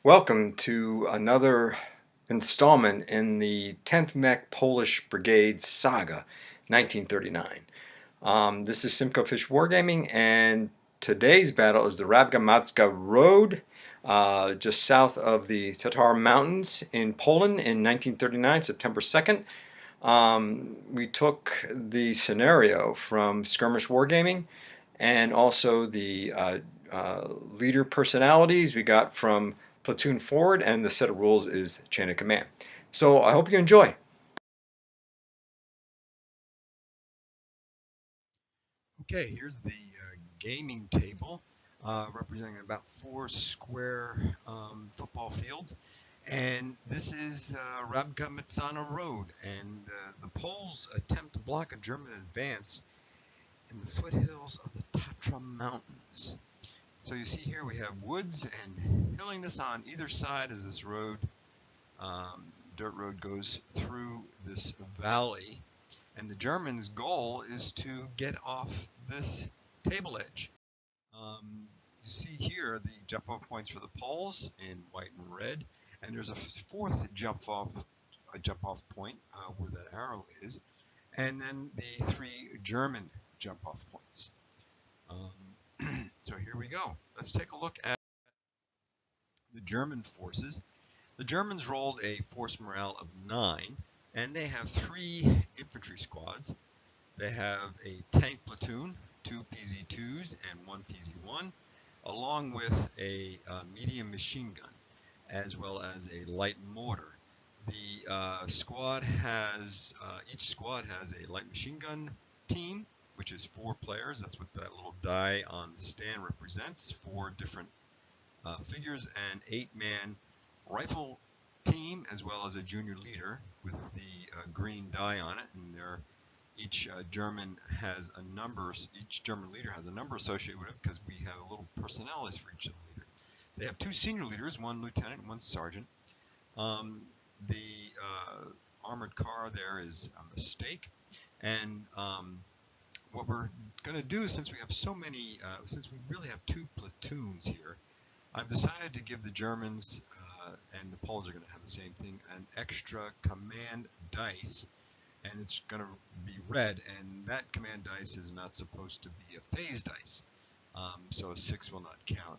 Welcome to another installment in the 10th Mech Polish Brigade Saga, 1939. This is Simcoe Fish Wargaming, and today's battle is the Rabka Road, just south of the Tatar Mountains in Poland in 1939, September 2nd. We took the scenario from Skirmish Wargaming and also the leader personalities we got from Platoon Forward, and the set of rules is Chain of Command. So I hope you enjoy. Okay, here's the gaming table representing about 4 square football fields. And this is Rabka Mzsana Road. And the Poles attempt to block a German advance in the foothills of the Tatra Mountains. So you see here we have woods and hilliness on either side as this road, dirt road, goes through this valley. And the Germans' goal is to get off this table edge. You see here the jump off points for the Poles in white and red, and there's a fourth jump off point where that arrow is, and then the 3 German jump off points. So here we go. Let's take a look at the German forces. The Germans rolled a force morale of 9, and they have 3 infantry squads. They have a tank platoon, 2 PZ2s and 1 PZ1, along with a medium machine gun, as well as a light mortar. The each squad has a light machine gun team, which is 4 players. That's what that little die on the stand represents, 4 different figures, and 8-man rifle team, as well as a junior leader with the green die on it, and each German has a number. Each German leader has a number associated with it because we have a little personnel list for each leader. They have 2 senior leaders, 1 lieutenant and 1 sergeant. The armored car there is a mistake, and what we're going to do, since we have so many, since we really have 2 platoons here, I've decided to give the Germans, and the Poles are going to have the same thing, an extra command dice, and it's going to be red, and that command dice is not supposed to be a phase dice, so a 6 will not count.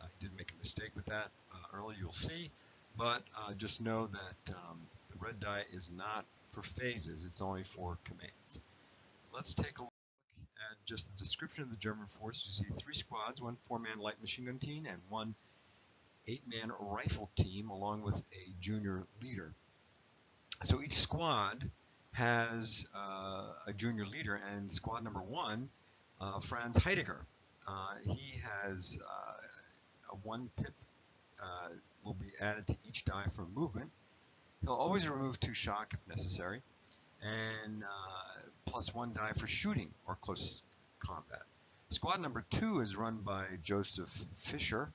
I did make a mistake with that earlier, you'll see, but just know that the red die is not for phases, it's only for commands. Let's take a look at just the description of the German force. You see 3 squads, 1 4-man light machine gun team, and 1 8-man rifle team, along with a junior leader. So each squad has a junior leader, and squad number 1, Franz Heidegger. He has a 1 pip will be added to each die for movement. He'll always remove 2 shock if necessary, and plus 1 die for shooting or close combat. Squad number 2 is run by Joseph Fischer.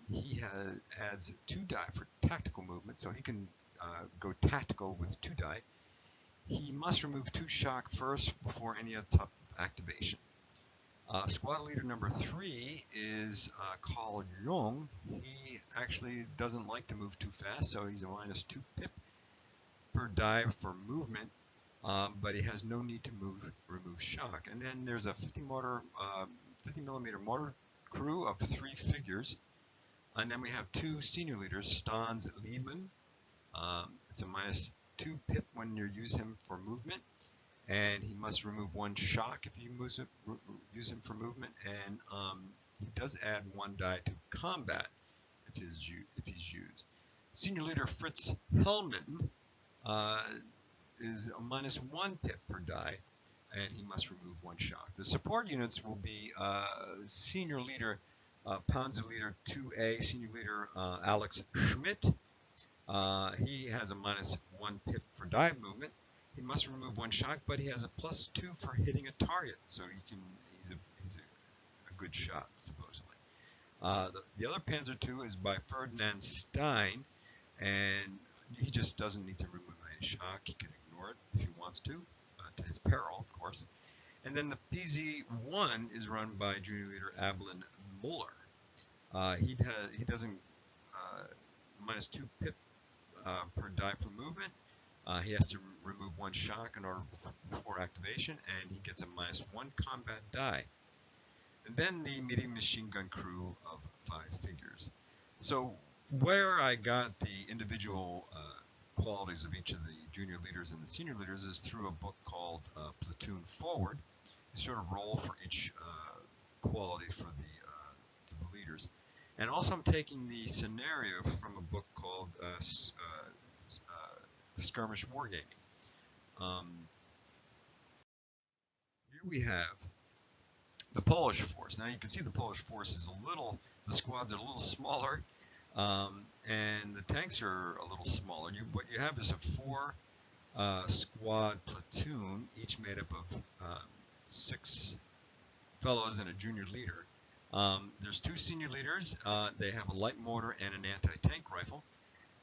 He adds 2 die for tactical movement, so he can go tactical with 2 die. He must remove 2 shock first before any other type of activation. Squad leader number 3 is Carl Jung. He actually doesn't like to move too fast, so he's a -2 pip per die for movement, but he has no need to remove shock. And then there's a 50 millimeter mortar crew of 3 figures, and then we have 2 senior leaders, Stans Liebman. It's a -2 pip when you use him for movement, and he must remove 1 shock if you use him for movement, and he does add 1 die to combat if he's used. Senior leader Fritz Hellman is a -1 pip per die, and he must remove 1 shock. The support units will be senior leader Panzer Leader 2A, senior leader Alex Schmidt. He has a -1 pip for die movement. He must remove 1 shock, but he has a +2 for hitting a target, so he's a good shot, supposedly. The other Panzer II is by Ferdinand Stein, and he just doesn't need to remove any shock. He can ignore it if he wants to his peril, of course. And then the PZ1 is run by junior leader Ablin Muller. He doesn't -2 pip per die for movement. He has to remove 1 shock in order before activation, and he gets a -1 combat die. And then the medium machine gun crew of 5 figures. So where I got the individual qualities of each of the junior leaders and the senior leaders is through a book called Platoon Forward. You sort of roll for each quality for the leaders. And also I'm taking the scenario from a book called Skirmish Wargaming. Here we have the Polish force. Now you can see the Polish force is the squads are a little smaller, and the tanks are a little smaller. What you have is a 4 squad platoon, each made up of 6 fellows and a junior leader. There's 2 senior leaders. They have a light mortar and an anti-tank rifle.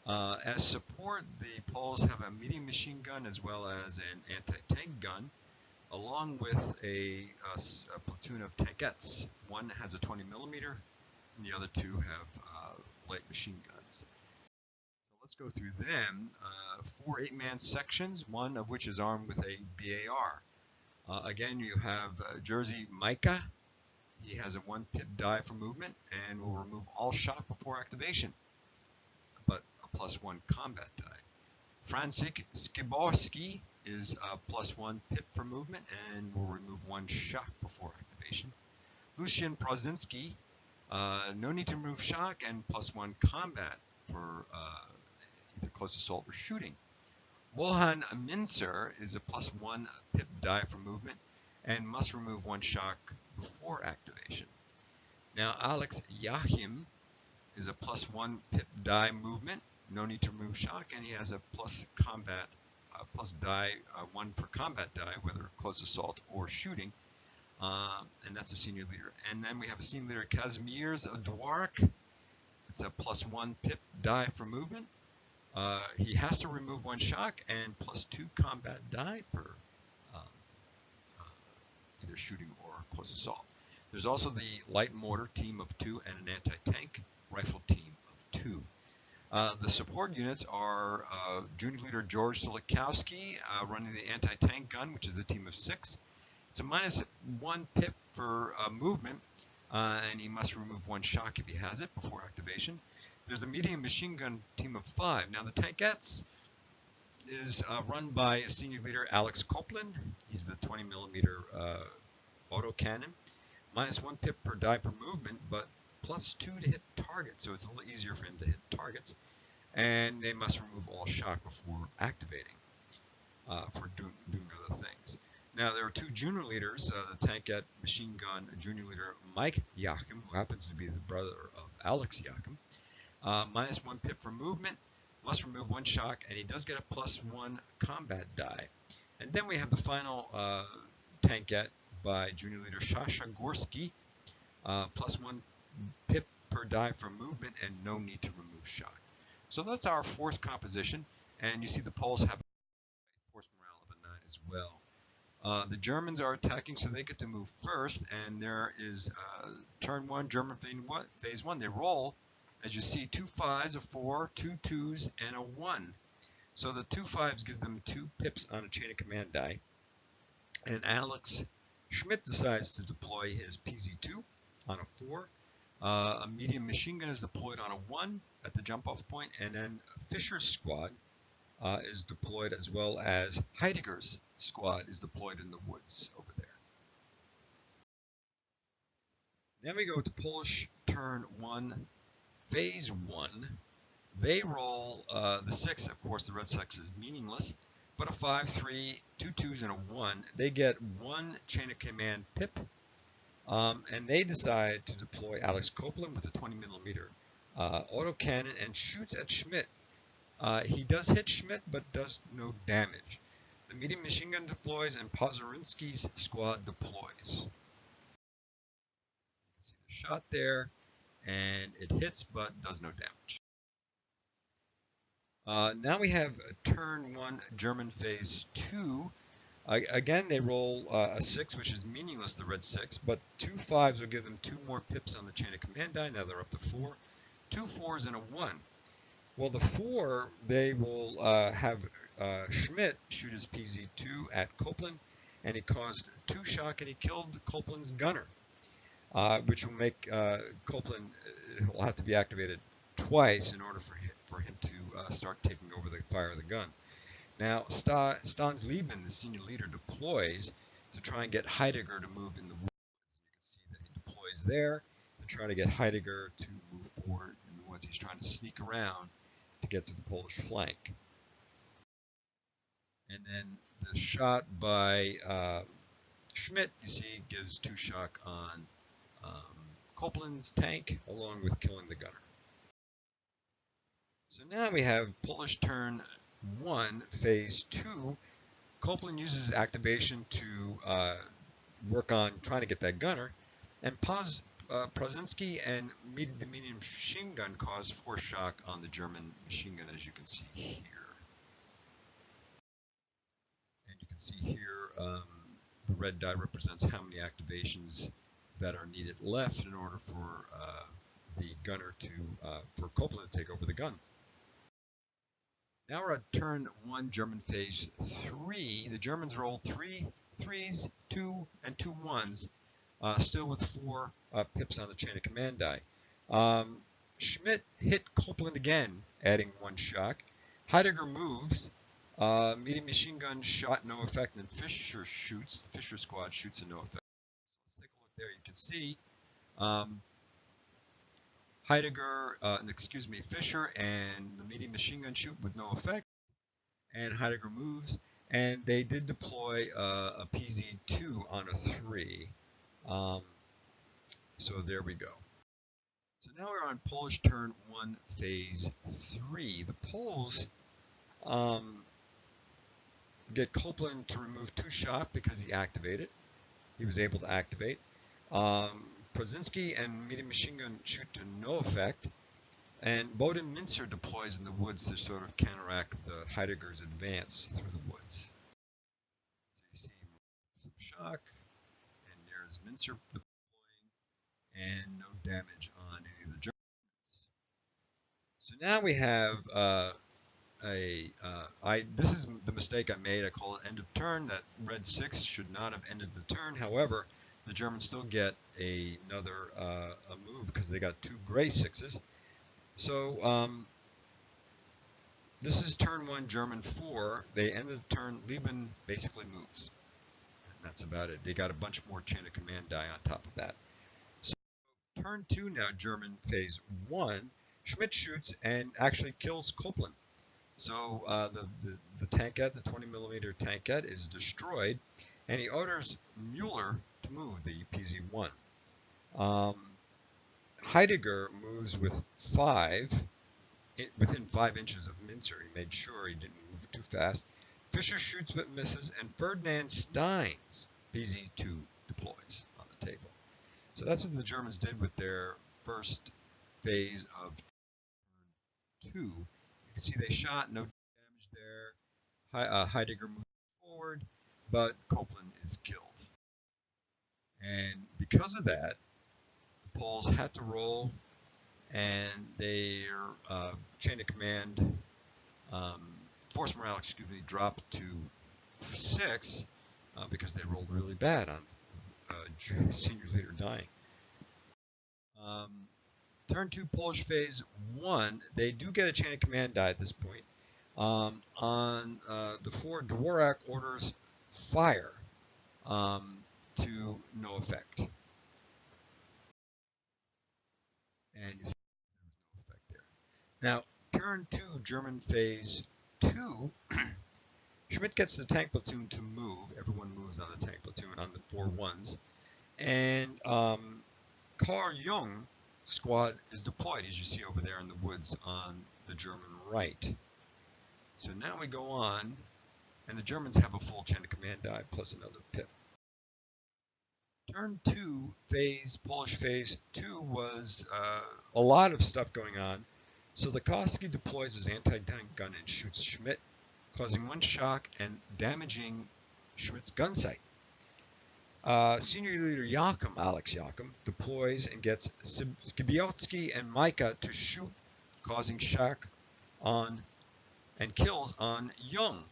As support, the Poles have a medium machine gun as well as an anti-tank gun, along with a platoon of tankettes. One has a 20mm, and the other 2 have light machine guns. So let's go through them. 4 8-man sections, one of which is armed with a BAR. Again, you have Jersey Micah. He has a 1 pip die for movement and will remove all shock before activation, but a +1 combat die. Francik Skiborski is a +1 pip for movement and will remove 1 shock before activation. Lucian Prozinski, no need to remove shock and +1 combat for either close assault or shooting. Wohan Mincer is a +1 pip die for movement and must remove 1 shock before activation. Now Alex Yachim is a +1 pip die movement, no need to remove shock, and he has a plus die, 1 for combat die, whether close assault or shooting, and that's a senior leader. And then we have a senior leader, Kazimierz Dwork. It's a +1 pip die for movement. He has to remove 1 shock and +2 combat die per either shooting or close assault. There's also the light mortar team of 2 and an anti-tank rifle team of 2. The support units are junior leader George Solikowski running the anti-tank gun, which is a team of 6. It's a -1 pip for movement, and he must remove 1 shock if he has it before activation. There's a medium machine gun team of 5. Now the tankettes is run by a senior leader, Alex Copeland. He's the 20mm autocannon. -1 pip per die per movement, but +2 to hit targets, so it's a little easier for him to hit targets. And they must remove all shock before activating for doing other things. Now there are 2 junior leaders, the tankette machine gun junior leader Mike Yachim, who happens to be the brother of Alex Yachim. -1 pip for movement, must remove 1 shock, and he does get a +1 combat die. And then we have the final tankette by junior leader Sasha Gorski, +1 pip per die for movement and no need to remove shock. So that's our force composition, and you see the Poles have a force morale of a 9 as well. The Germans are attacking, so they get to move first, and there is turn 1, German phase 1. They roll, as you see, 2 5s, a 4, 2 2s, and a 1. So the 2 5s give them 2 pips on a chain of command die, and Alex Schmidt decides to deploy his PZ2 on a 4. A medium machine gun is deployed on a 1 at the jump-off point, and then Fischer's squad is deployed, as well as Heidegger's squad is deployed in the woods over there. Then we go to Polish turn 1, phase 1. They roll the 6, of course the red 6 is meaningless, but a 5, 3, 2 2s, and a 1. They get 1 chain of command pip, and they decide to deploy Alex Copeland with a 20mm autocannon and shoots at Schmidt. He does hit Schmidt, but does no damage. The medium machine gun deploys, and Pozorinsky's squad deploys. You can see the shot there, and it hits but does no damage. Now we have turn 1, German phase 2. Again, they roll a 6, which is meaningless, the red 6, but 2 5s will give them 2 more pips on the chain of command die. Now they're up to 4. 2 4s and a 1. Well, the 4, they will have Schmidt shoot his PZ2 at Copeland, and he caused 2 shock, and he killed Copeland's gunner, which will make Copeland, will have to be activated twice in order for him to start taking over the fire of the gun. Now, Stans Liebman, the senior leader, deploys to try and get Heidegger to move in the woods. You can see that he deploys there to try to get Heidegger to move forward in the woods. He's trying to sneak around to get to the Polish flank. And then the shot by Schmidt, you see, gives 2 shock on Copeland's tank, along with killing the gunner. So now we have Polish turn 1, phase 2. Copeland uses activation to work on trying to get that gunner, and Prozinski and the medium machine gun cause 4 shock on the German machine gun, as you can see here. And you can see here the red dot represents how many activations that are needed left in order for the gunner to, for Copeland to take over the gun. Now we're at turn 1, German phase 3. The Germans rolled 3 3s, 2, and 2 1s, still with 4 pips on the chain of command die. Schmidt hit Copeland again, adding 1 shock. Heidegger moves. Medium machine gun shot, no effect, and Fischer shoots. The Fischer squad shoots and no effect. Let's take a look there. You can see Fischer and the medium machine gun shoot with no effect, and Heidegger moves, and they did deploy a PZ2 on a 3. So there we go. So now we're on Polish turn 1, phase 3. The Poles get Copeland to remove 2 shock because he activated. He was able to activate. Prozinski and medium machine gun shoot to no effect, and Boden Mincer deploys in the woods to sort of counteract the Heidegger's advance through the woods. So you see some shock, and there's Mincer deploying, and no damage on any of the Germans. So now we have this is the mistake I made. I call it end of turn. That red 6 should not have ended the turn. However, the Germans still get another a move because they got 2 gray 6s. So this is turn 1, German 4. They ended the turn. Lieben basically moves. And that's about it. They got a bunch more chain of command die on top of that. So turn 2 now, German phase 1. Schmidt shoots and actually kills Copeland. So the tankette, the 20mm tankette, is destroyed, and he orders Mueller to move, the PZ1. Heidegger moves with 5, within 5 inches of Mincer. He made sure he didn't move too fast. Fischer shoots but misses, and Ferdinand Stein's PZ2 deploys on the table. So that's what the Germans did with their first phase of turn 2. You can see they shot, no damage there. Heidegger moved forward, but Copeland is killed. And because of that, the Poles had to roll, and their chain of command, force morale, dropped to 6 because they rolled really bad on senior leader dying. Turn 2, Polish phase 1. They do get a chain of command die at this point. On the 4, Dvorak orders fire to no effect. And you see there was no effect there. Now, turn 2, German phase 2. Schmidt gets the tank platoon to move. Everyone moves on the tank platoon on the 4 1s. And Carl Jung squad is deployed, as you see over there in the woods on the German right. So now we go on, and the Germans have a full chain of command die plus another pip. Turn 2, Polish phase 2 was a lot of stuff going on. So Lukowski deploys his anti-tank gun and shoots Schmidt, causing 1 shock and damaging Schmidt's gun sight. Senior leader Alex Yakum, deploys and gets Skibielsky and Micah to shoot, causing shock on and kills on Young.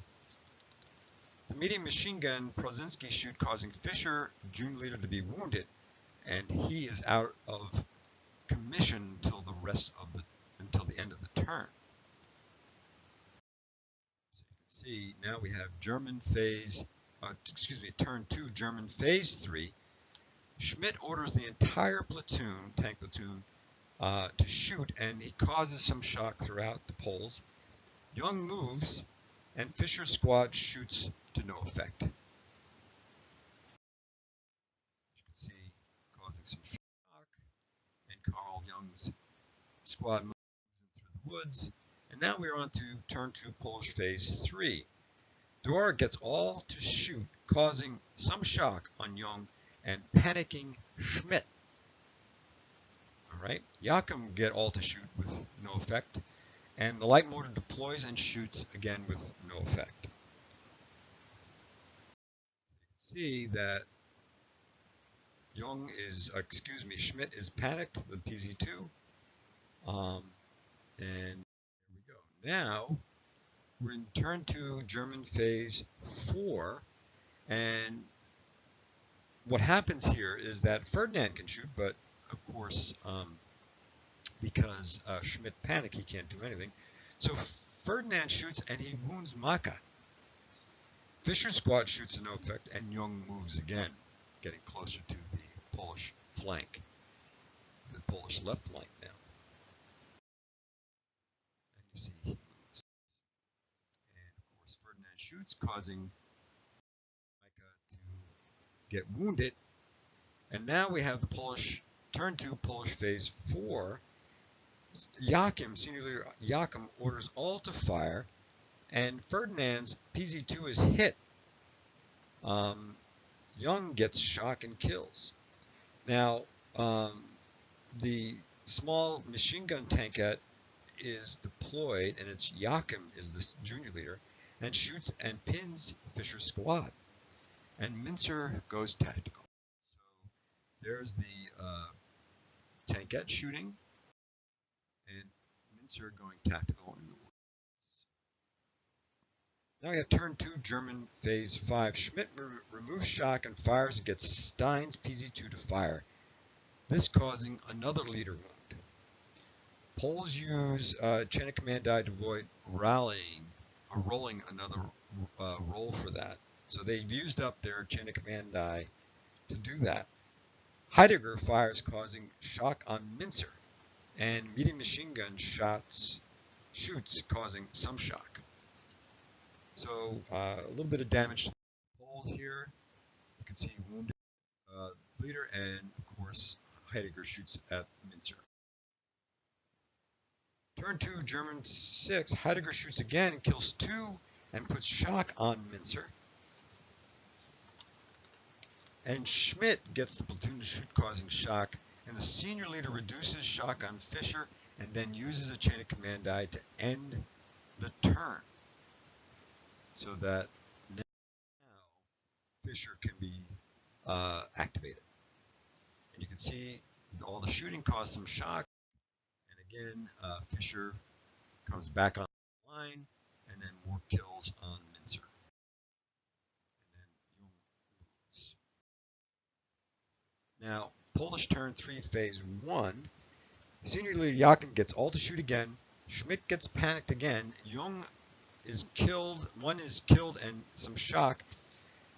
The medium machine gun Prozinski shoot, causing Fisher, junior leader, to be wounded, and he is out of commission until the end of the turn. So you can see now we have turn 2, German phase 3. Schmidt orders the entire platoon, tank platoon, to shoot, and he causes some shock throughout the Poles. Young moves, and Fischer's squad shoots to no effect. As you can see, causing some shock, and Carl Young's squad moves through the woods. And now we're on to turn 2, Polish phase 3. Dora gets all to shoot, causing some shock on Young and panicking Schmidt. All right, Yakum get all to shoot with no effect, and the light mortar deploys and shoots again with no effect. So you can see that Schmidt is panicked, the PZ2, and there we go. Now we're in turn 2, German phase 4, and what happens here is that Ferdinand can shoot, but of course, because Schmidt panicked, he can't do anything. So Ferdinand shoots and he wounds Maka. Fischer's squad shoots to no effect, and Young moves again, getting closer to the Polish flank, the Polish left flank now. And you see he moves. And of course Ferdinand shoots, causing Micah to get wounded. And now we have the Polish turn 2, Polish phase 4. Senior leader Yakum, orders all to fire, and Ferdinand's PZ2 is hit. Young gets shock and kills. Now, the small machine gun tankette is deployed, and it's Yakum is the junior leader, and shoots and pins Fischer's squad. And Mincer goes tactical. So there's the tankette shooting, and Mincer going tactical in the woods. Now we have turn 2, German phase 5. Schmidt removes shock and fires and gets Stein's PZ2 to fire, this causing another leader wound. Poles use chain of command die to avoid rolling another roll for that. So they've used up their chain of command die to do that. Heidegger fires, causing shock on Mincer, and medium machine gun shoots, causing some shock. So a little bit of damage to the poles here. You can see wounded leader, and of course Heidegger shoots at Mincer. Turn 2, German 6. Heidegger shoots again, kills 2, and puts shock on Mincer. And Schmidt gets the platoon to shoot, causing shock, and the senior leader reduces shock on Fischer and then uses a chain of command die to end the turn, so that now Fischer can be activated. And you can see all the shooting caused some shock, and again Fischer comes back on the line, and then more kills on Mincer. And then Jung moves. Now, Polish turn 3, phase 1. Senior leader Yakum gets all to shoot again. Schmidt gets panicked again. Jung is killed. One is killed and some shock.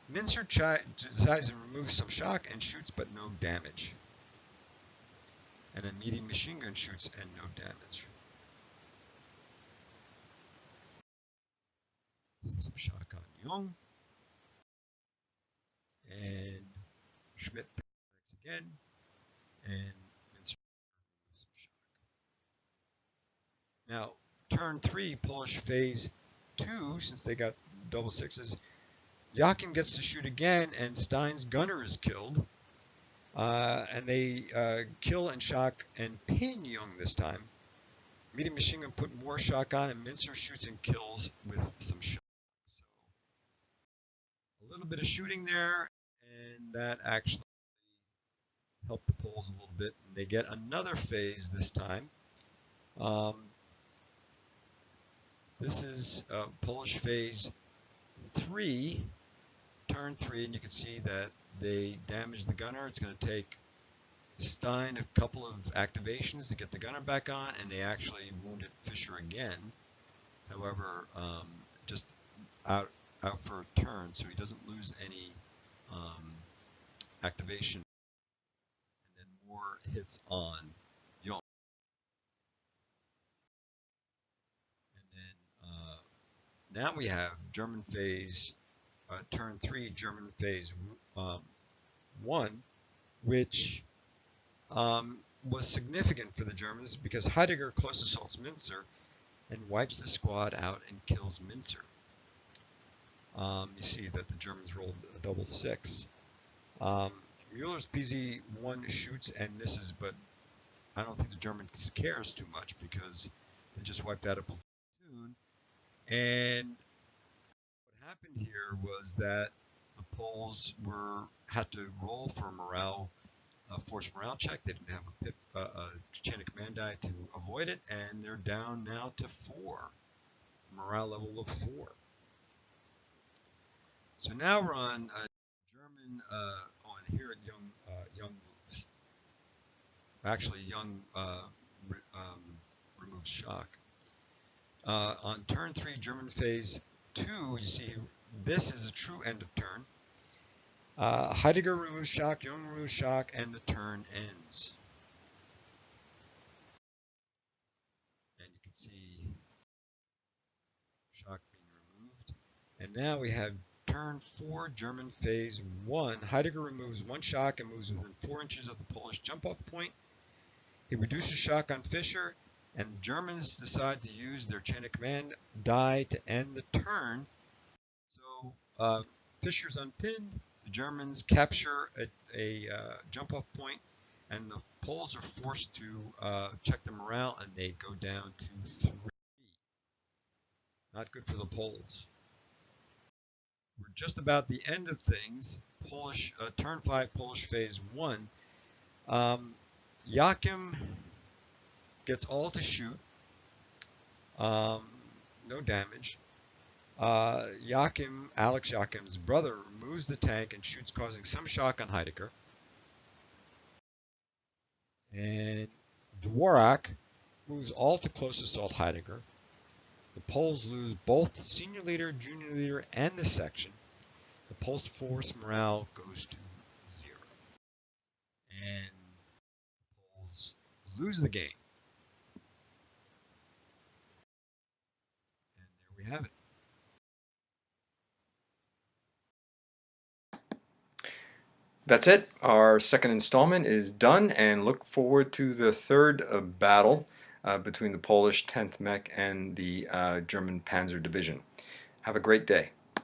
Mincer decides to remove some shock and shoots, but no damage. And a medium machine gun shoots and no damage. Some shock on Jung. And Schmidt panics again. And Mincer removes some shock. Now, turn 3, Polish phase 2, since they got double sixes, Yakum gets to shoot again, and Stein's gunner is killed. And they kill and shock and pin Jung this time. Medium machine gun put more shock on, and Mincer shoots and kills with some shock. So a little bit of shooting there, and that actually helped the Poles a little bit. And they get another phase this time. This is Polish phase 3, turn 3, and you can see that they damaged the gunner. It's going to take Stein a couple of activations to get the gunner back on, and they actually wounded Fisher again. However, just out for a turn, so he doesn't lose any activation. And then more hits on Young. And then now we have German phase, turn 3, German phase 1, which was significant for the Germans because Heidegger close assaults Mincer and wipes the squad out and kills Mincer. You see that the Germans rolled a double 6. Mueller's PZ1 shoots and misses, but I don't think the Germans cares too much because they just wiped out a platoon. And what happened here was that the Poles had to roll for morale, force morale check. They didn't have a chain of command die to avoid it, and they're down now to 4. Morale level of 4. So now we're on German on here at Young moves. Actually, Young removes shock. On turn 3, German phase 2, you see this is a true end of turn. Heidegger removes shock, Young removes shock, and the turn ends. And you can see shock being removed. And now we have turn 4, German phase 1. Heidegger removes 1 shock and moves within 4 inches of the Polish jump-off point. He reduces shock on Fischer, and the Germans decide to use their chain of command die to end the turn. So Fischer's unpinned. The Germans capture a jump-off point, and the Poles are forced to check the morale, and they go down to 3. Not good for the Poles. We're just about the end of things. Polish turn 5, Polish phase 1. Joachim gets all to shoot. No damage. Alex Joachim's brother, removes the tank and shoots, causing some shock on Heidegger. And Dvorak moves all to close assault Heidegger. The Poles lose both senior leader, junior leader, and the section. The Poles force morale goes to 0. And the Poles lose the game. And there we have it. That's it. Our second installment is done, and look forward to the third battle between the Polish 10th Mech and the German Panzer Division. Have a great day.